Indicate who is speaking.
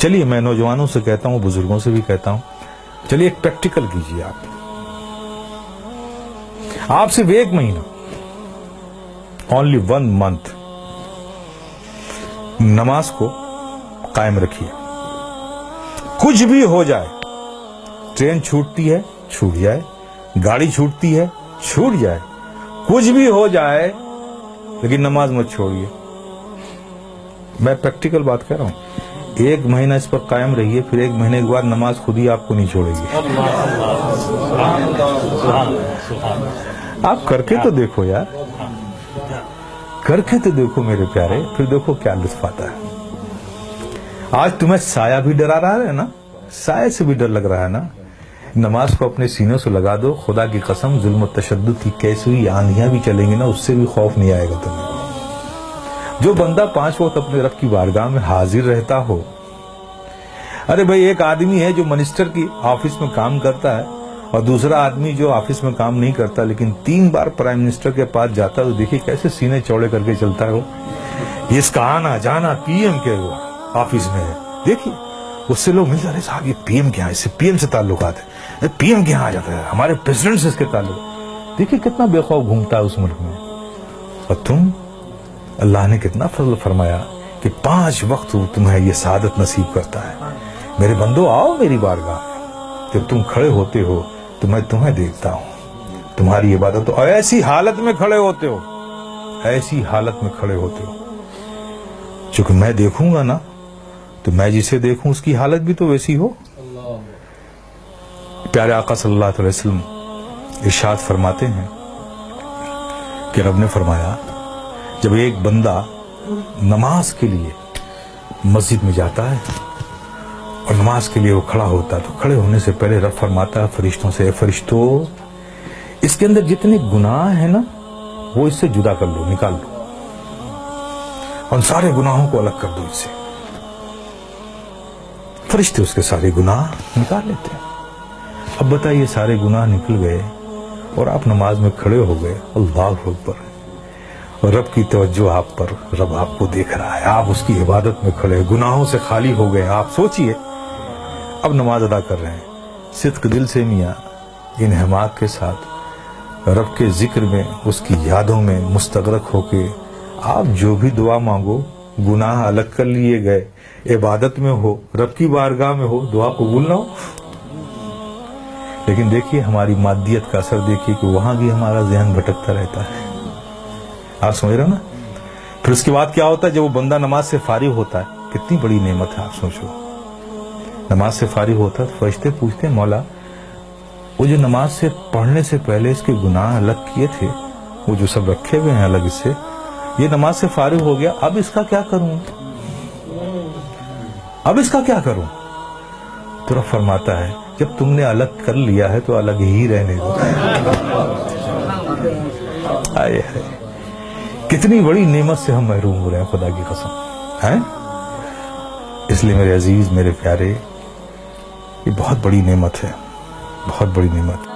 Speaker 1: چلیے میں نوجوانوں سے کہتا ہوں، بزرگوں سے بھی کہتا ہوں، چلیے ایک پریکٹیکل کیجیے آپ صرف 1 مہینہ، only 1 month نماز کو قائم رکھیے. کچھ بھی ہو جائے، ٹرین چھوٹتی ہے چھوٹ جائے، گاڑی چھوٹتی ہے چھوٹ جائے، کچھ بھی ہو جائے لیکن نماز مت چھوڑیے. میں پریکٹیکل بات کہہ رہا ہوں. 1 مہینہ اس پر قائم رہیے، پھر 1 مہینے کے بعد نماز خود ہی آپ کو نہیں چھوڑے گی. آپ کر کے تو دیکھو یار، کر کے تو دیکھو میرے پیارے، پھر دیکھو کیا لطف آتا ہے. آج تمہیں سایہ بھی ڈرا رہا ہے نا، سایہ سے بھی ڈر لگ رہا ہے نا. نماز کو اپنے سینوں سے لگا دو. خدا کی قسم ظلم و تشدد کی کیسی آندھیاں بھی چلیں گی نا، اس سے بھی خوف نہیں آئے گا تمہیں. جو بندہ 5 وقت اپنے رب کی بارگاہ میں حاضر رہتا ہو. ارے بھائی، ایک آدمی ہے جو منسٹر کی آفس میں کام کرتا ہے اور دوسرا آدمی جو آفس میں کام نہیں کرتا لیکن 3 بار پرائم منسٹر کے پاس جاتا ہے، تو دیکھیے کیسے سینے چوڑے کر کے چلتا ہے. وہ اس کا آنا جانا پی ایم کے وہ آفس میں ہے. دیکھیے اس سے لوگ ملتے ہیں، صاحب یہ پی ایم کے یہاں، اس سے پی ایم سے تعلقات ہے، پی ایم کے یہاں آ جاتا ہے، ہمارے پریزیڈنٹ سے اس کے تعلق. دیکھیے کتنا بے خوف گھومتا ہے اس ملک میں. اور تم، اللہ نے کتنا فضل فرمایا کہ 5 وقت تمہیں یہ سعادت نصیب کرتا ہے. میرے بندو آؤ میری بارگاہ میں. جب تم کھڑے ہوتے ہو تو میں تمہیں دیکھتا ہوں، تمہاری عبادت تو ایسی حالت میں کھڑے ہوتے ہو، ایسی حالت میں کھڑے ہوتے ہو. چونکہ میں دیکھوں گا نا تو میں جسے دیکھوں اس کی حالت بھی تو ویسی ہو. پیارے آقا صلی اللہ علیہ وسلم ارشاد فرماتے ہیں کہ رب نے فرمایا جب ایک بندہ نماز کے لیے مسجد میں جاتا ہے اور نماز کے لیے وہ کھڑا ہوتا ہے تو کھڑے ہونے سے پہلے رب فرماتا ہے فرشتوں سے، اے فرشتوں، اس کے اندر جتنے گناہ ہیں نا وہ اس سے جدا کر لو، نکال لو، اور ان سارے گناہوں کو الگ کر دو اس سے. فرشتے اس کے سارے گناہ نکال لیتے ہیں. اب بتائیے سارے گناہ نکل گئے اور آپ نماز میں کھڑے ہو گئے، اللہ اکبر، اور رب کی توجہ آپ پر، رب آپ کو دیکھ رہا ہے، آپ اس کی عبادت میں کھڑے، گناہوں سے خالی ہو گئے. آپ سوچئے اب نماز ادا کر رہے ہیں صدق دل سے، میاں انہماک کے ساتھ، رب کے ذکر میں، اس کی یادوں میں مستغرق ہو کے آپ جو بھی دعا مانگو، گناہ الگ کر لیے گئے، عبادت میں ہو، رب کی بارگاہ میں ہو، دعا قبول نہ ہو. لیکن دیکھیے ہماری مادیت کا اثر دیکھیے کہ وہاں بھی ہمارا ذہن بھٹکتا رہتا ہے. آپ سمجھ رہے نا. پھر اس کے بعد کیا ہوتا ہے جب وہ بندہ نماز سے فارغ ہوتا ہے، کتنی بڑی نعمت ہے. آپ سوچو، نماز سے فارغ ہوتا ہے تو فرشتے پوچھتے ہیں مولا وہ جو نماز سے پڑھنے سے پہلے اس کے گناہ الگ کیے تھے، وہ جو سب رکھے ہوئے ہیں الگ، اس سے یہ نماز سے فارغ ہو گیا، اب اس کا کیا کروں، اب اس کا کیا کروں. تو رب فرماتا ہے جب تم نے الگ کر لیا ہے تو الگ ہی رہنے دو. آئے ہے، کتنی بڑی نعمت سے ہم محروم ہو رہے ہیں خدا کی قسم ہیں. اس لیے میرے عزیز، میرے پیارے، یہ بہت بڑی نعمت ہے، بہت بڑی نعمت.